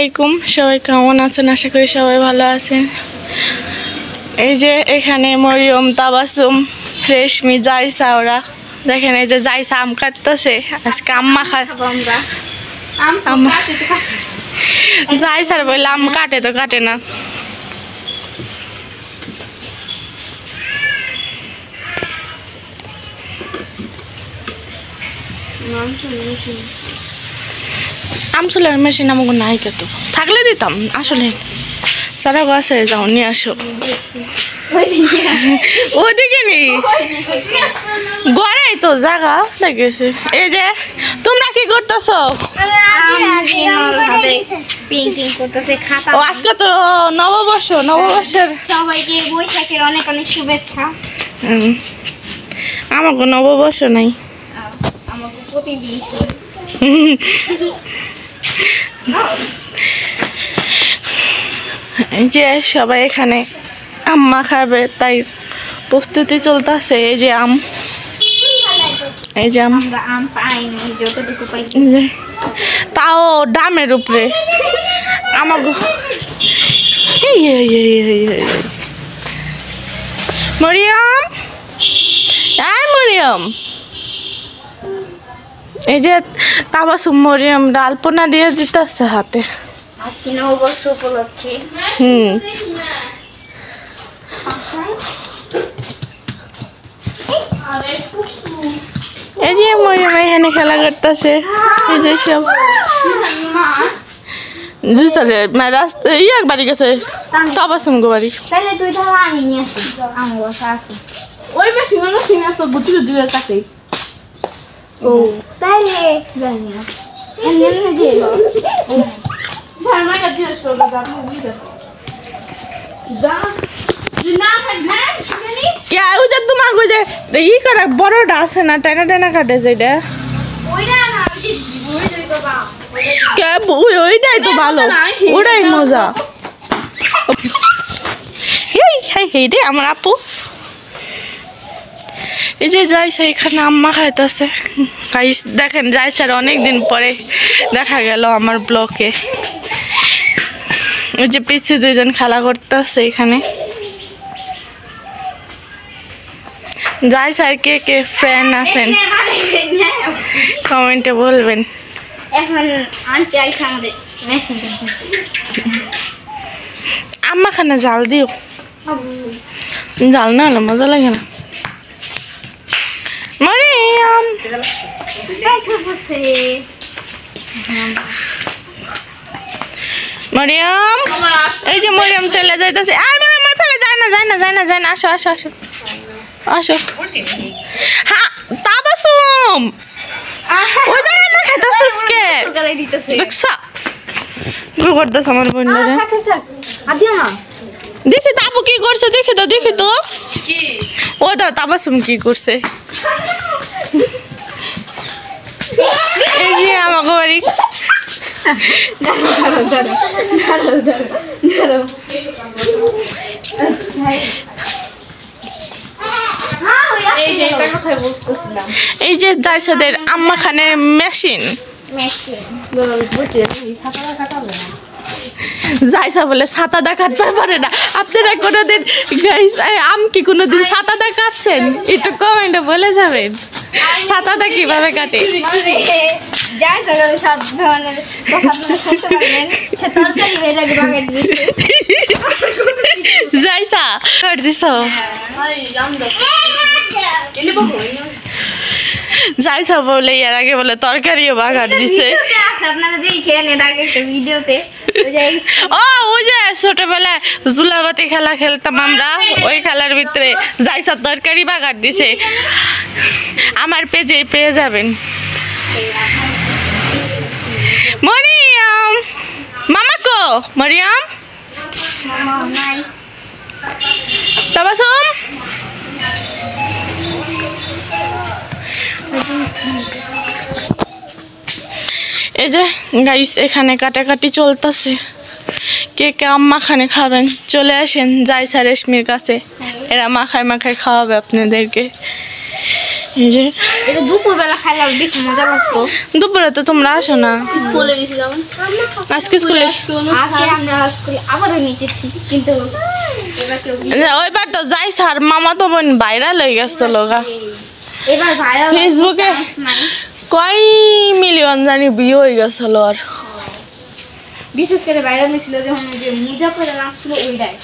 আলাইকুম, সবাই কেমন আছেন? আশা করি সবাই ভালো আছেন। এই যে এখানে মরিয়ম, তাবাসুম, রেশমি, জাইসা, ওরা দেখেন এই যে জাইসা আম কাটতেছে। আজকে আম্মা জাইসার বললে আম কাটে তো কাটে না। আমসুলের মেশিন আমাকে নাই কেতো, থাকলে দিতাম। আসলে সারা গাছে যাও নিয়ে আসো। ওদিকে নি গড়াই তো জায়গা দেখেছে। এই যে তোমরা কি করতেছো? আজকে তো নববর্ষের সবাইকে বৈশাখের অনেক অনেক শুভেচ্ছা। আমাকে নববর্ষ নাই, আমাকে প্রতিদিন যে সবাই এখানে আম্মা খাবে তাই প্রস্তুতি চলতেছে। এই যে আম, এই যে আম, আম পাইনি, যতটুকু পাই তাও ডামের উপরে। আমাকে মরিয়ম, মরিয়ম, এই যে তাবাসুম মরিয়ম ডালপনা দিয়ে দিতেছে হাতে। আজকে নববর্ষ উপলক্ষে। এই যে মরিয়ম এখানে খেলা করতেছে। এই যে সব রাস্তা এক বাড়ি গেছে, তাবাসুম গো বাড়ি। তাহলে তুই ধর, আমি নিয়ে আসি, আমার বসা আছে। ওই বেশি মানুষ তো বুদ্ধি দিয়ে কাটে। ও তাইলে জানি না, তোমার ই করে বড়টা আছে না, টানা টানা কাটে যেটা, ওইটাই তো ভালো, ওটাই মজা। এই রে আমার আপু, এই যে যাইছে এখানে আম্মা খাইতেছে। গাইস দেখেন, যাইছে আর অনেকদিন পরে দেখা গেল আমার ব্লকে। ওই যে পিছিয়ে দুইজন খেলা করতেছে এখানে। যাইছে আর কে কে ফ্রেন্ড আছেন কমেন্টে বলবেন। এখন আন্টি আইসা আমাদের মেশিন আম্মা খানে জাল দিও, জাল না হলে মজা লাগে না। মরিয়ম মরিয়ম, এই যে মরিয়ম চলে যাইতেছে। আর মরিয়ম ফেলে যায় না, যায় না, যায় না, যায় না। আসো আসো আসো আসো। হ্যাঁ তাবাসুম, ওই জায়গায় না খাইতেছিস কে? দেখছা কি করতেছ আমার বোনরা? দেখি তো আপু কি করছে, দেখি তো, দেখি তো। ও দাও তাবাসুম কি করছে। এই যে আমাকে বাড়ি এই যে জাইসাদের আম্মা খানের মেশিন। জাইসা বলে ছাতা দা কাটতে পারে না। আপনারা কোনোদিন আম কি কোনোদিন ছাতা দা কাটছেন? একটু কমেন্টে বলে যাবেন ছাতা দা কিভাবে কাটে। যাইসা কাট দিছ, যাইসা বলে এর আগে বলে তরকারিও বাগার দিছে। ও ওই যে ছোটবেলায় জুলাবাতি খেলা খেলতাম আমরা, ওই খেলার ভিতরে যাইসা তরকারি বাগার দিছে। আমার পেজে পেয়ে যাবেন। মরিয়ম মামা কো? মরিয়ম তাবাসুম, এই যে গাইস এখানে কাটাকাটি চলতেছে। কে কে আম্মা খানে খাবেন চলে আসেন জাইসা রেশমির কাছে, এরা মাখায় মাখায় খাওয়াবে আপনাদেরকে। এই যে এটা দুপুরবেলা খাইলে বেশি মজা লাগতো। দুপুরে তো তোমরা আসো না। স্কুলে গেছিলাম আজকে স্কুলে আজকে আমরা স্কুলে আবারও নিচেছি কিন্তু ওইবার তো যাই স্যার মামা তো বোন ভাইরাল হয়ে গেছে লোগা এবার ভাইরাল ফেসবুকে কয় মিলিয়ন জানি ভিউ হয়ে গেছিল আর বিশেষ করে ভাইরাল হয়েছিল যখন ওই যে মুজাফরের নাচছিল ওইটাই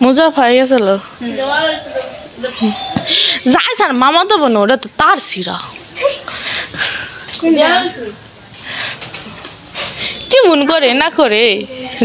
মুজাফা হয়ে গেছিল যাই স্যার মামা তো বোন ওটা তো তার সিরা কি মন করে না করে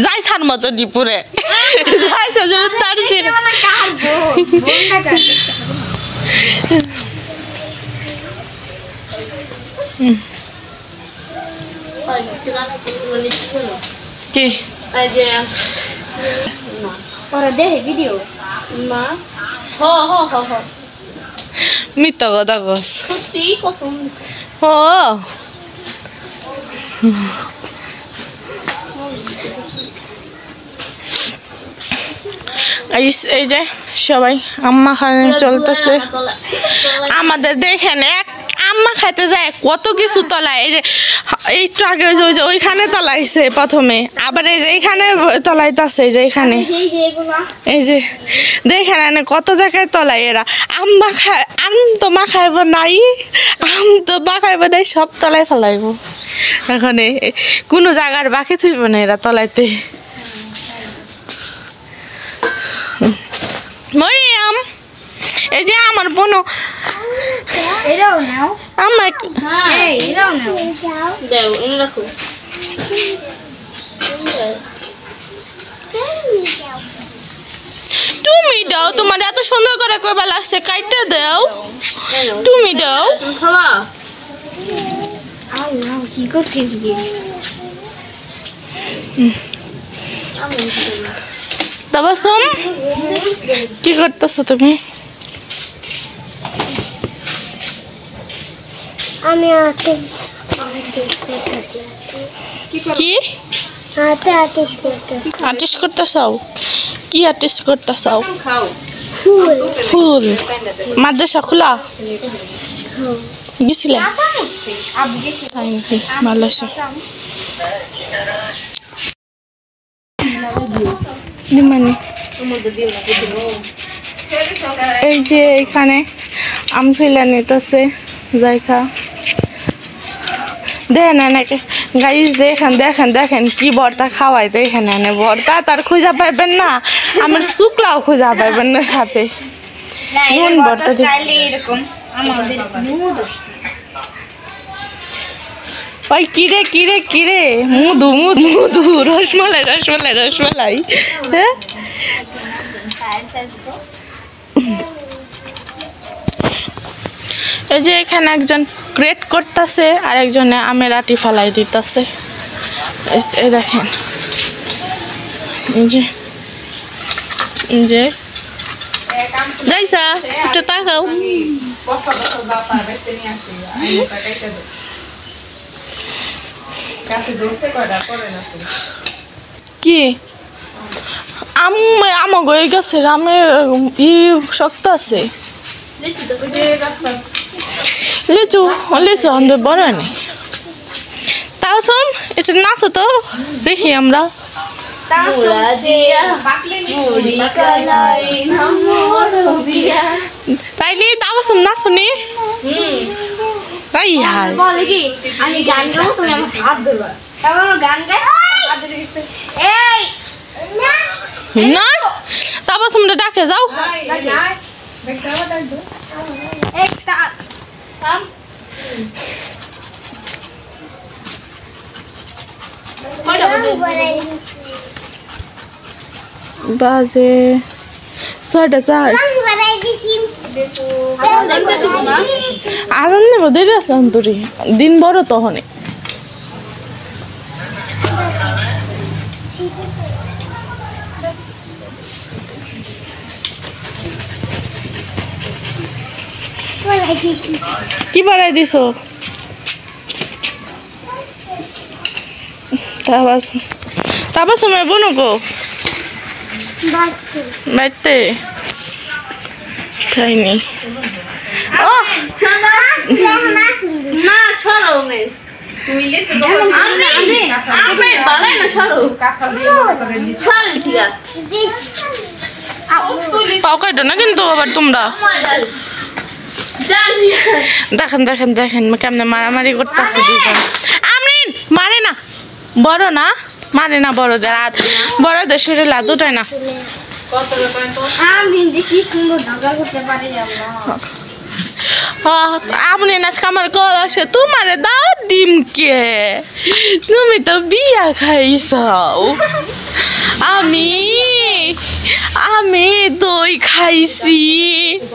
যাই স্যার মতো ডিপুরে যাই তার সিরা কি ওরা দেখে ভিডিও মা মিথ্যা কথা কস সত্যি কসম ও এই যে সবাই আম্মা খানে চলতেছে আমাদের দেখেন এক আম্মা খাইতে যায় কত কিছু তলায় এই যে একটু আগে ওইখানে তলাইছে প্রথমে আবার এই যে এইখানে তলাইতেছে এই যে এখানে এই যে দেখেন কত জায়গায় তলায় এরা আম্মা খায় আম তো মা খাইব নাই আম তো মা খাইব নাই সব তলায় ফেলাইব এখন কোনো জায়গার বাকি থইব না এরা তলাইতে মরিয়াম এই যে আমার বোনও এরাও নাও আমার এই এরাও নাও দাও এনে রাখো তুমি দাও তোমার এত সুন্দর করে কইবা লাগছে কাইটা দাও তুমি দাও খাওয়া আল্লাহ কি করছিস কি তাবাসুম কি করতেছো তুমি আমি কি আর্টিস্ট করতেছাও কি আর্টিস্ট করতেছাও ফুল মাদ্রাসা খোলা গেছিলা তাই নাকি ভালো আছে মানে এই যে এখানে আমসইলা নিতেছে যাইছা দেখেন নাকি গাইস দেখেন দেখেন দেখেন কি ভর্তা খাওয়াই দেখেন এনে ভর্তা তার খুঁজা পাইবেন না আমার শুকলাও খুঁজা পাইবেন না সাথে নুন ভর্তা এরকম আমাদের ওই কিরে কিরে কিরে মুদু মুদু মুদু রসমালাই রসমালাই রসমালাই হ্যাঁ এই যে এখানে একজন গ্রেট করতেছে আর একজনে আমের আটি ফালাই দিতেছে এই দেখেন এই যে যাইছা একটু তাকাও কি আমা গয়ে গেছে আমের ই শক্ত আছে লিচু লিচু আমাদের বড় নেই তাও শোন এটা নাচো তো দেখি আমরা তাই নি তাও শোন নাচো নি তাই হাই বলে কি আমি গান গাবো তুমি আমার হাত ধরবা তারপর গান গাই এই না তারপর তোমরা ডাকে যাও একটা থাম বাজে 6:04 আনন্দ নেব দেরি আছে অন্তরি দিন বড় তখনই কি বাড়াই দিছো তারপর সময় বোনো গো বাইতে খাইনি ও না ছড়ো মে মিলে তো আমি বালাই না ছড়ো ছড় ঠিক আছে পাও কাটো না কিন্তু আবার তোমরা দেখেন দেখেন দেখেন কেমনে মারামারি করতেছে দুজন আমরিন মারে না বড় না মারে না বড়দের হাত বড়দের শরীরে হাত উঠায় না আমি যে কি সুন্দর ঢাকা করতে পারি আমনি আজকে আমার কল আসে তোমারে দাও ডিমকে তুমি তো বিয়া খাইছাও আমি আমি দই খাইছি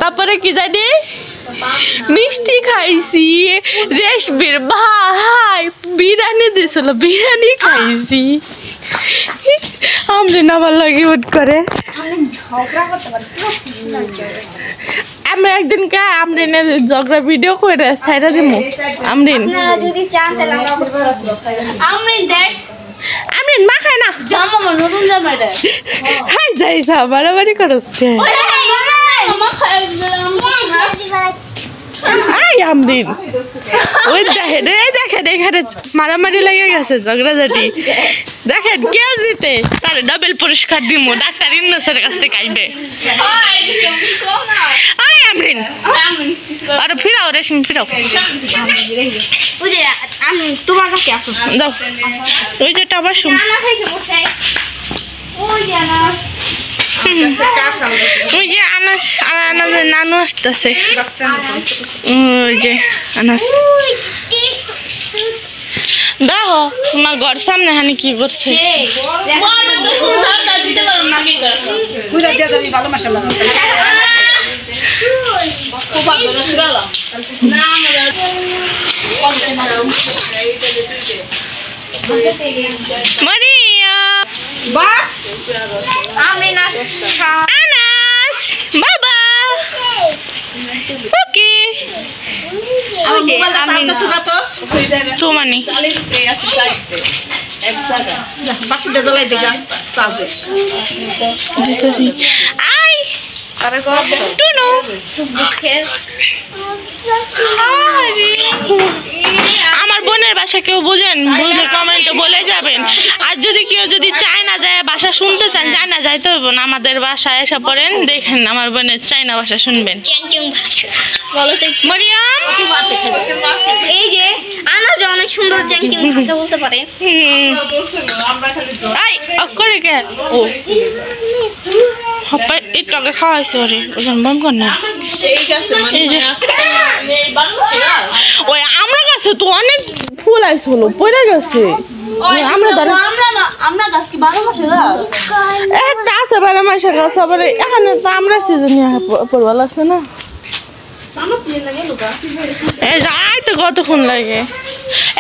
তারপরে কি জানি মিষ্টি খাইছি রেশমির ভাই বিরিয়ানি দিছিল বিরিয়ানি খাইছি আমরিন আমার লাগে উঠ করে আমি একদিন কা আমরিনের ঝগড়া ভিডিও করে সাইডা দিমু আমরিন যদি চান তাহলে আমরা দেখ আমরিন মা খায় না জামা নতুন জামা এটা হাই যাইছা বাড়াবাড়ি করছে আই আমরিন ওই দেখেন দেখেন এখানে মারামারি লেগে গেছে ঝগড়াঝাটি দেখেন কে জিতে তার ডাবল পুরস্কার দিমু ডাক্তার ইন্নসের কাছ থেকে আইবে আই আমরিন আরে ফিরাও রেশমি ফিরাও ওই যে আমি তোমার কাছে আসো দাও ওই যে টাবাসুম ওই যে আনাস আনাসের নানু আসতেছে ওই যে আনাস দেখো তোমার ঘর সামনে হানি কি করছে Maria Anas Baba Okay Tumani Ai Tuno আমার বোনের বাসা কেউ বুঝেন বুঝলে কমেন্টে বলে যাবেন আর যদি কেউ যদি চায় না যায় ভাষা শুনতে চান চায় না যাইতে হবে না আমাদের বাসায় এসে পড়েন দেখেন আমার বোনের চাইনা ভাষা শুনবেন বলো তো মরিয়ম এই যে আনা যে অনেক সুন্দর চ্যাংকিং ভাষা বলতে পারে আই করে কে ও হপ্পা একটু আগে খাওয়াইছে ওরে ওজন বন্ধ কর না এই যে ওই আমরা কাছে তো অনেক ফুল আইছিল পড়ে গেছে আমরা গাছ কি 12 মাসে গাছ একটা আছে 12 মাসের গাছ আবার এখানে তো আমরা সিজনে পড়বা লাগছে না এই যাই তো কতক্ষণ লাগে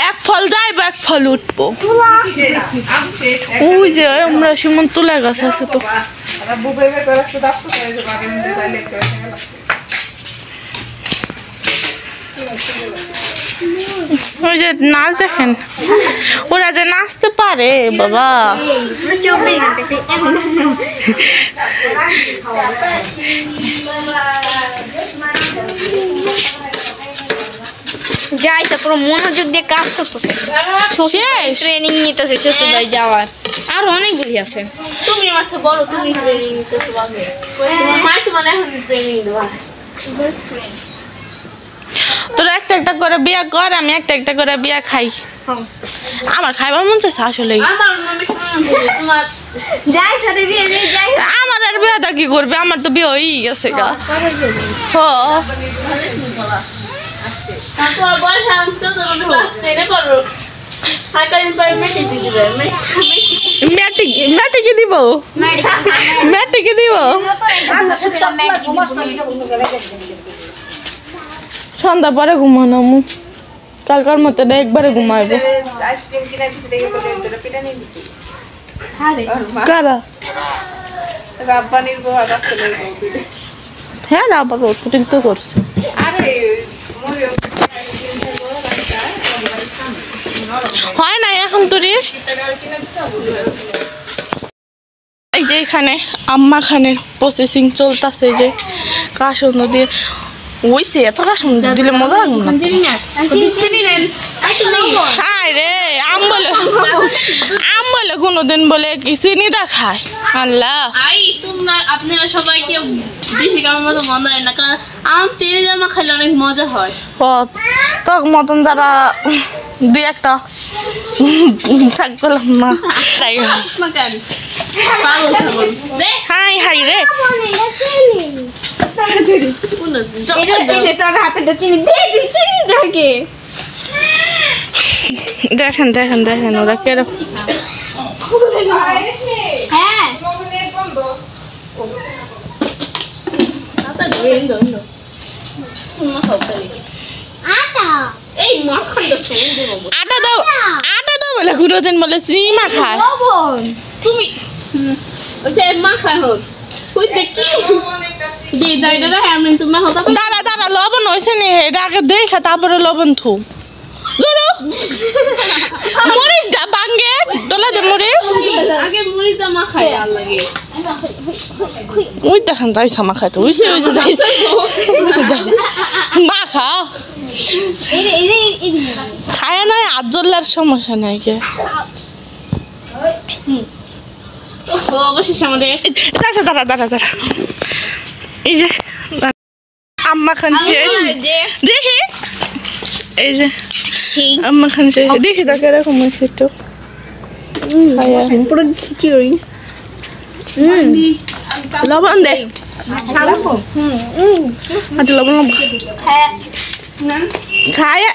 এক ফল যাইব এক ফল উঠবো ওই যে আমরা সিমন তুলা গাছ আছে তো ওই যে নাচ দেখেন ওরা যে নাচতে পারে বাবা যাইছে পুরো মনোযোগ দিয়ে কাজ করতেছে ট্রেনিং নিতেছে শ্বশুর ভাই যাওয়ার আর অনেকগুলি আছে তুমি মাত্র বলো তুমি ট্রেনিং নিতেছো আগে তোমার মা তোমার এখন ট্রেনিং দেওয়া তোরা একটা একটা করে বিয়া কর আমি একটা একটা করে বিয়া খাই আমার খাইবার মন চাইছে আসলে আমার আর বিয়াটা কি করবে আমার তো বিয়ে হয়েই গেছে গা ম্যাটিকে দিব ম্যাটিকে দিব সন্ধ্যা পরে ঘুমানো কালকার মতো একবারে ঘুমাইবো কারা হ্যাঁ রাব্বা অতিরিক্ত করছে হয় না এখন তোরে এই যে এখানে আম্মা খানের প্রসেসিং চলতেছে যে কাশ দিয়ে ওইসে এত কাশম দিলে মজা লাগবে না চিনি নেন খায় রে আম বলে কোনোদিন বলে কি চিনি দা খায় আল্লাহ আপনারা সবাই কেউ বেশি আমার মতো মজা হয় না কারণ আম চিনি জামা খেলে অনেক মজা হয় তোর মতন যারা দুই একটা থাকলাম না হাই হাই রে দেখেন দেখেন দেখেন ওরা কেরকম আটা দাও বলে কোনোদিন বলে চিনি মা খায় তুমি মা খায় হোক দাঁড়া লবণ হয়েছে নি এটা আগে দেখা তারপরে লবণ থু মরিচ বাঙ্গে ডলা দে মরিচ আগে মরিচ মা খায় আর লাগে ওই দেখেন তাই সামা খাইতো ওইসে যাই মা খা খায় নয় আজল্লার সমস্যা নাই কে অবশেষে আমাদের দাঁড়া এই যে আম্মা খান দেখি এই যে আম্মা খান দেখি তাকে এরকম হয়েছে একটু পুরো খিচুড়ি লবণ দে লবণ খায়